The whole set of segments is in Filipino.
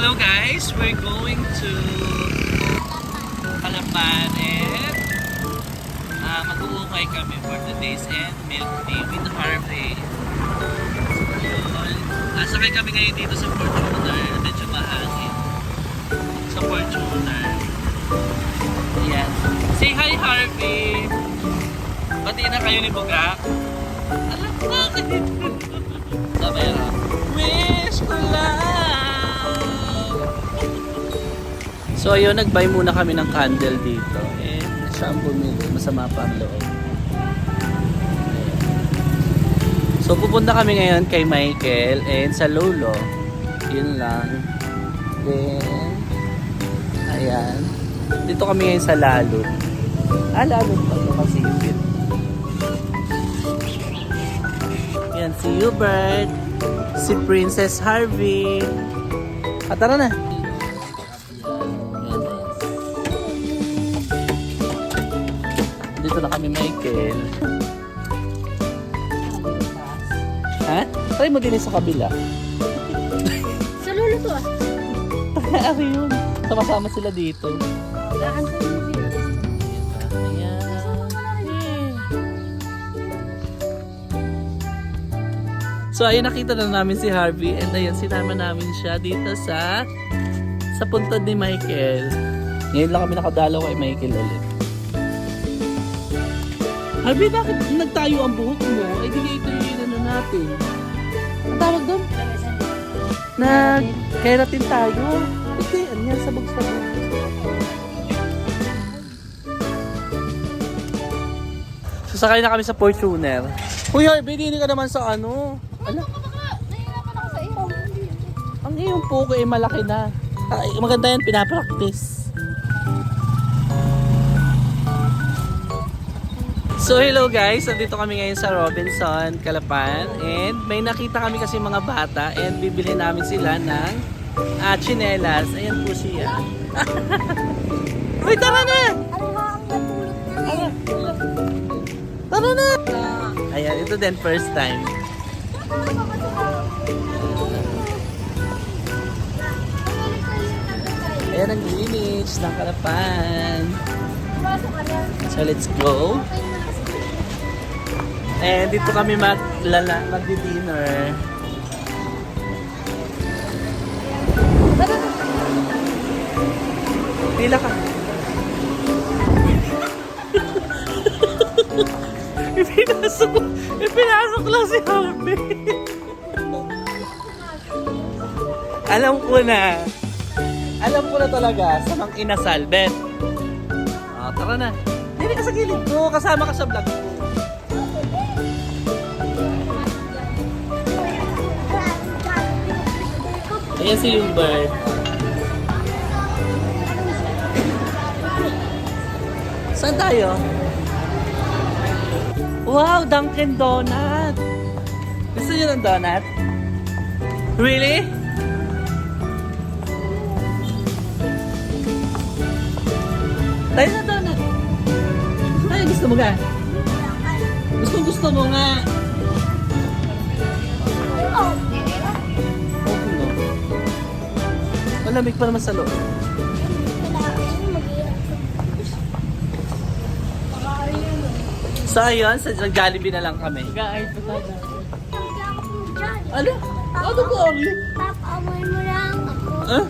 Hello guys, we're going to Calapan and mag-uukay kami for today's end milk tea with Harvey. Sakay kami ngayon dito sa Fortuner, medyo mahangin sa Fortuner. Ayan. Say hi Harvey! Batiin na kayo ni Bugak. Alam ko dito. Sabera. Wish ko lang! So ayun, nag-buy muna kami ng candle dito. And siya ang bumili. Masama pa ang loob. So pupunta kami ngayon kay Michael and sa Lolo. Yun lang. Then, ayan. Dito kami ngayon sa Lalud. Lalud pa ito kasi yun. Yan si Hubert. Si Princess Harvey. Tara na. Dito na kami, Michael. Ha? Try mo din sa kabila. Sa Lolo to ah. Ari yun. Sama-sama sila dito. Gaan sa Lolo dito. So ayun, nakita na namin si Harvey and ayun, sinama namin siya dito sa puntod ni Michael. Ngayon lang kami nakadalaw kay Michael ulit. Harvey, bakit nagtayo ang buhok mo? Ay, di ito yung ano natin. Ang tawag doon? Nag-keratin tayo. Ito yan, yan, sabog-sabog. Sasakay na kami sa Fortuner. Uy, Harvey, hindi ka naman sa ano. Ala? Nahihirapan ako sa iyo. Ang iyong puko ay malaki na. Ay, maganda yan, pinapractice. So hello guys, nandito kami ngayon sa Robinson, Calapan. And may nakita kami kasi mga bata and bibili namin sila ng tsinelas. Ayan po siya. Uy, tara na! Tara na! Ayan, ito din first time. Ayan ang greenage ng Calapan. So let's go. And dito kami magdi-dinner. Pila ka. Ipinasok lang si Harvey. Alam ko na. Alam ko na talaga sa mga inasal, Ben. Tara na. Hindi ka sa gilid ko. Kasama ka sa vlog ko. Ayan si Hubert. Saan tayo? Wow, Dunkin' Donut. Gusto niyo ng donut? Really? Tayo na donut. Ay, gusto mo nga? Gusto mo nga. Malamig pa naman sa loob. So ayun, sa Jollibee na lang kami. Gaay pa tayo. Ano? Ano ko, Oli? Papamoy mo lang ako.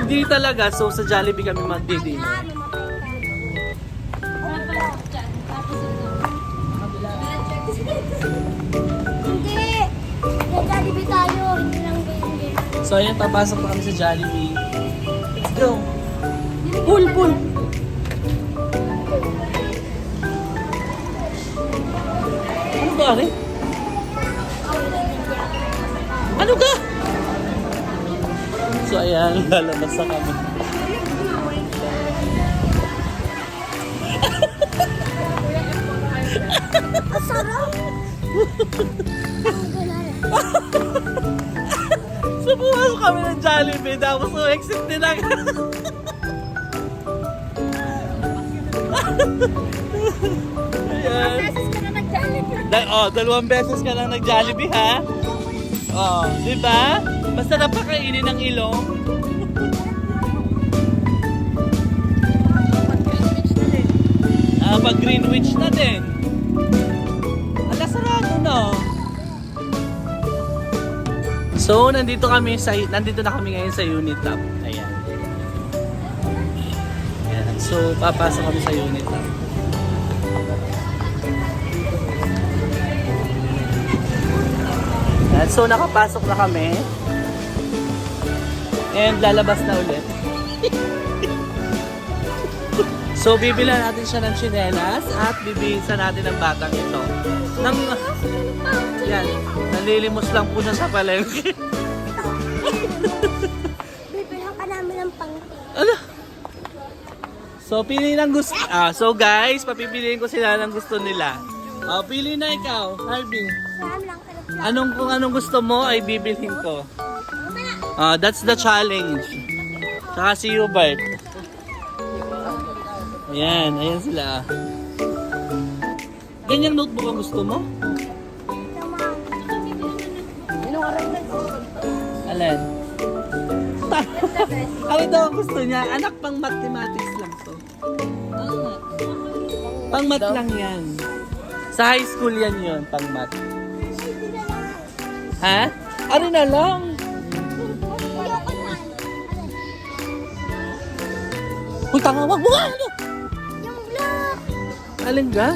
Hindi talaga. So sa Jollibee kami magdi-dinner. Hindi. Jollibee tayo. Hindi lang ganyan. So ayun, papasok pa kami sa Jollibee. Let's go! Pull! Ano ba, Ari? Ano ka? So ayan, lalabas na kami. Sarap. So pumasok kami ng Jollibee, tapos exit din agad. Ayan. Beses ka na nag-Jollibee. Dalawang beses ka lang nag-Jollibee, ha? Oh, di ba? Basta napakainin ng ilong. sandwich na din. Ala, sarado na. So, nandito na kami ngayon sa Unitap. Ayan. Ayan. So, papasok kami sa Unitap. Ayan. So, nakapasok na kami. And lalabas na ulit. So, bibilan natin siya ng tsinelas at bibihisan natin ng batang ito. Yan, nalilimos lang po siya sa palengke. Bibilang ka namin ng pangti. Ano? So, pili ng gusto. So guys, papipiliin ko sila ng gusto nila. Pili na ikaw, Harvey. Marami lang ka na. Kung anong gusto mo ay bibilhin ko. That's the challenge. Tsaka si Hubert. Ayan sila. Ganyang notebook ang gusto mo? Alin? Ano daw ang gusto niya? Anak, pang mathematics lang to. Pang math lang yan. Sa high school yan yun, pang math. Ha? Ano na lang? Uy, tanga, wag mo nga! Ano? Yung block. Alin ka?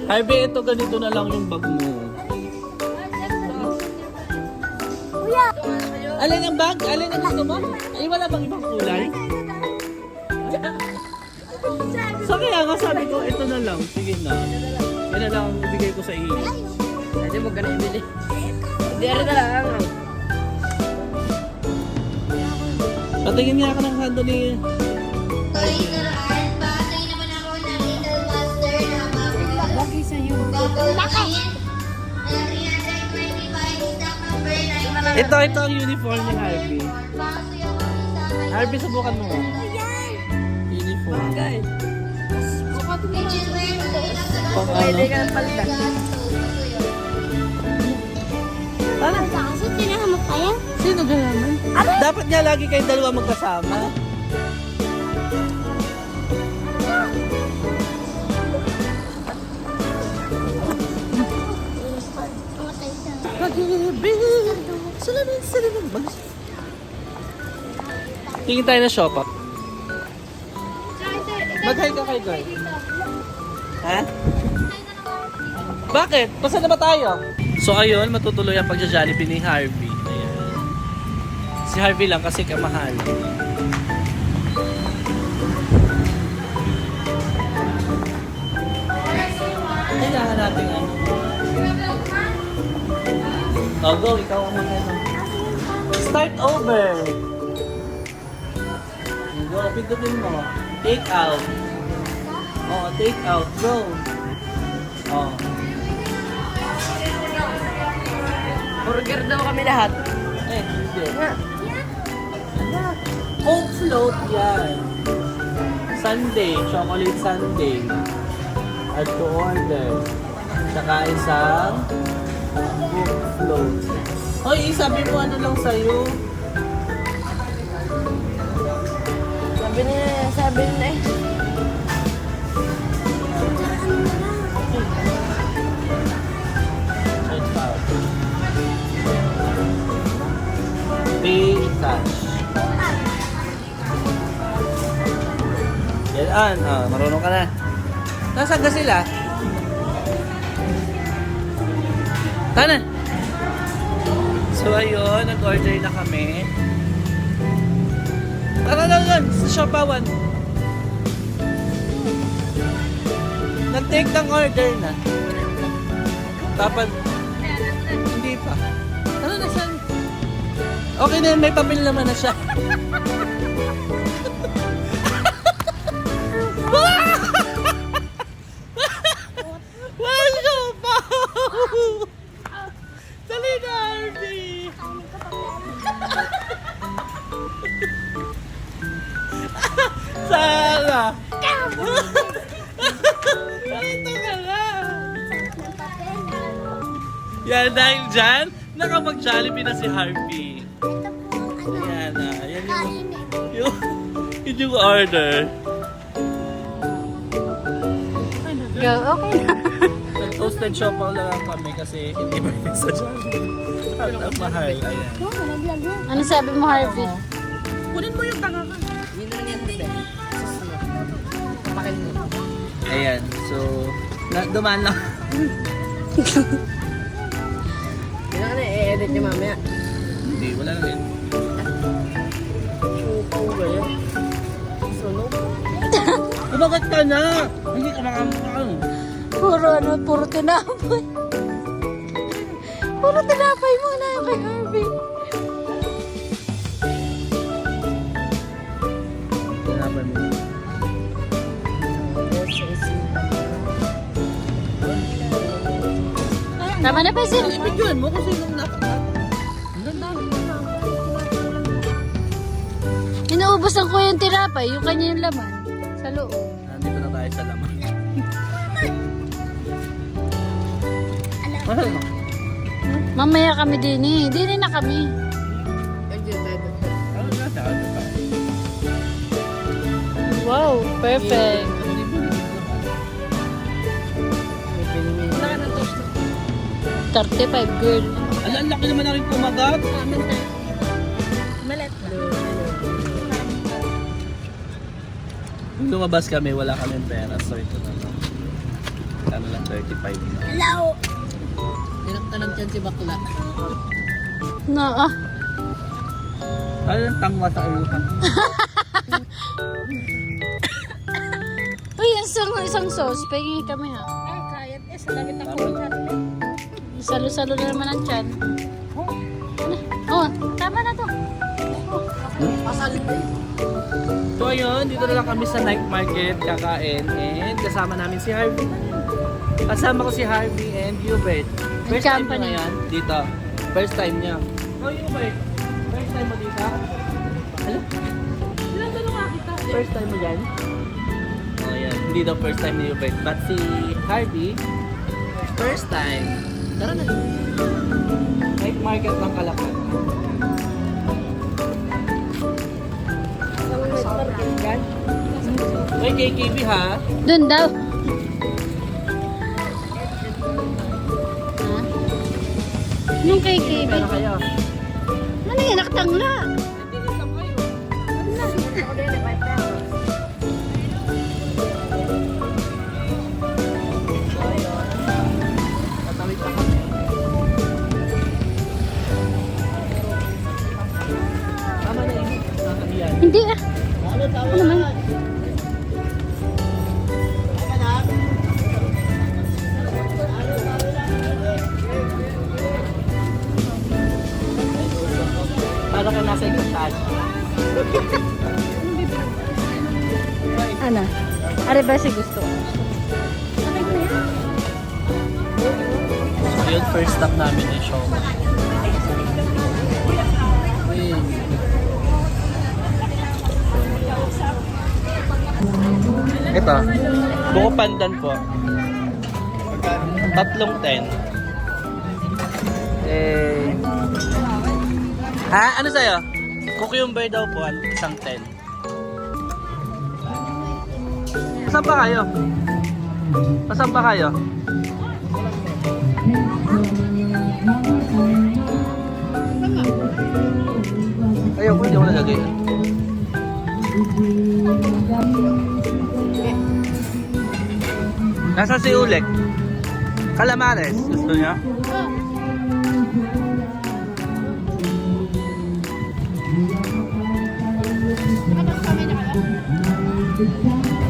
Harvey, ito ganito na lang yung bag mo. Kuya. Alin ang bag? Alin ang gusto mo? Ay, wala bang ibang kulay? So kaya nga sabi ko, ito na lang. Sige na. Yan na lang ang ibigay ko sa iyo. Hindi mo ganun ibili. Hindi rin na lang. Patingin nga ako ng hando ni... Lagi sa'yo. Ito ang uniform ni Harvey. Harvey, subukan mo nga. Uniform. Guys. Pang Pwede ano? ka ng palitan. Tara. Kaso tinahamag kaya? Sino ganaman? Dapat nga lagi kayong dalawa magkasama. Tingin tayo na shop up. Mag-hi ka kay Goy. Ha? Bakit? Basta na ba tayo? So ayun, matutuloy ang pagja-Jollibee ni Harvey. Ayan. Si Harvey lang kasi kamahal. Kailangan natin ano. Go, ikaw ang muna. Start over. Go, pindutin mo. Take out. Take out. Go. Burger daw kami lahat. Hindi. Coke float yan. Sundae, chocolate sundae. Add to order. Tsaka isang Coke float. Hoy, sabi mo ano lang sa'yo. Sabi nila eh. Check out. Pay cash. Yan, marunong ka na. Nasaan ka sila? Tana! So ayun, nag-order na kami. Tara lang, sa Shopawan. Nag-take ng order na. Dapat, hindi pa. Ano na siya? Okay na yun, may papel naman na siya. Wala pa! Dali na, Harvey! Sana! Ito ka na! Yan, dahil dyan, nakapag-Jollibee na si Harvey. Ito po ang Yan, yan kainin. yung order. ikaw, okay na. Toasted siopaw lang kami kasi hindi ba yun sa Jollibee. At ang mahal. Ayan. Oh, nalaglag na. Ano sabi mo, Harvey? Yun na lang yan, bebe. Susunod. Papakin mo. Ayan. So, dumaan lang. Yun na i-edit niya mamaya. Hindi, wala lang yun. Supo ba yun? Sunog? Kumagat ka na! Hindi ka makamukha. Puro tinapay. Puro tinapay mo na yung kay Harvey. Tinapay mo. Tama na ba sir? Ibigyan mo kasi nung napakat. Ang ganda. Inuubusan ko yung tinapay, yung kanya yung laman. Sa loob. Nandito na tayo sa laman. Mahal mo. Mamaya kami din eh. Dini na kami. Andiyan tayo. Ano na sa akin pa? Wow, perfect. May pinimili. Saka na toast. 35 girl. Ala, ang laki naman na rin kumagat. Malet. Nung lumabas kami, wala kaming pera. So ito na lang. Ano lang, 35 na. Hello. Tinaktanan dyan si bakla. Na Ano yung tangwa sa ulo? Uy, isang sauce. Pagiging kami ha. Ay, kayat eh. Sa damit ako. Salo-salo na naman ang tiyan. Ano? Oh, tama na to. Pasalit na yun. So ayun, dito na lang kami sa night market kakain and kasama namin si Harvey. Kasama ko si Harvey and Hubert. First time mo Company. na yan dito. First time niya. Oh Hubert, first time mo dito? Hello? First time mo yan? Oh yan, hindi daw first time ni Hubert. But si Harvey, first time. Tara na. Night market ng Kalapan. May KKB ha? Doon daw. Ha? Anong kay KB? Pera kayo. Ano yan? Nakatangla. Ako din, 5 pesos. Tatawid pa kami. Tama na yun. Nakabiyan. Hindi ah. Ano naman? Para ka nasa ikantaan. Ano? Are ba si gusto ko? So yun, first stop namin ay Shoma. Ito, buko pandan po. 3.10. Ha? Ano sa'yo? Cucumber daw po, 1.10. Saan pa kayo? Saan pa kayo? Ayoko, hindi ako nalagay. Nasa si Ulek? Calamares. Gusto niya?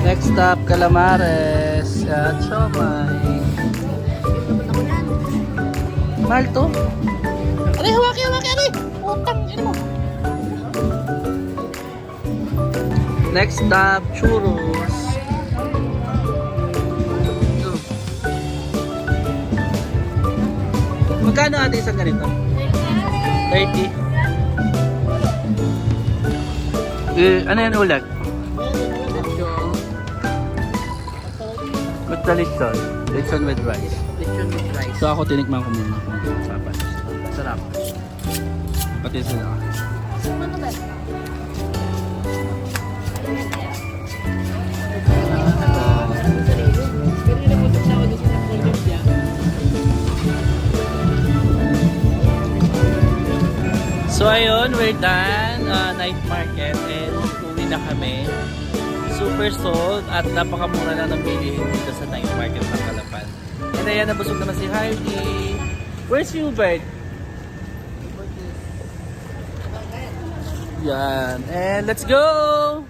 Next stop, Calamares at Siomay. Mahal to? Are, hawaki, are! Utang, ano mo? Next stop, Churros. Ito. Magkano ate isang ganito? 30. Ano yan ulag? With the lechon. Lechon with rice. Lechon with rice. So ako tinikman ko muna kung sapat. Sarap. Pati sila. So ayun, we're done. Night market and uwi na kami. Super sold at napakamura na ng bilihin dito sa night market ng Calapan. And ayan, nabusog naman si Hardy. Where's Hubert? Yan. And let's go!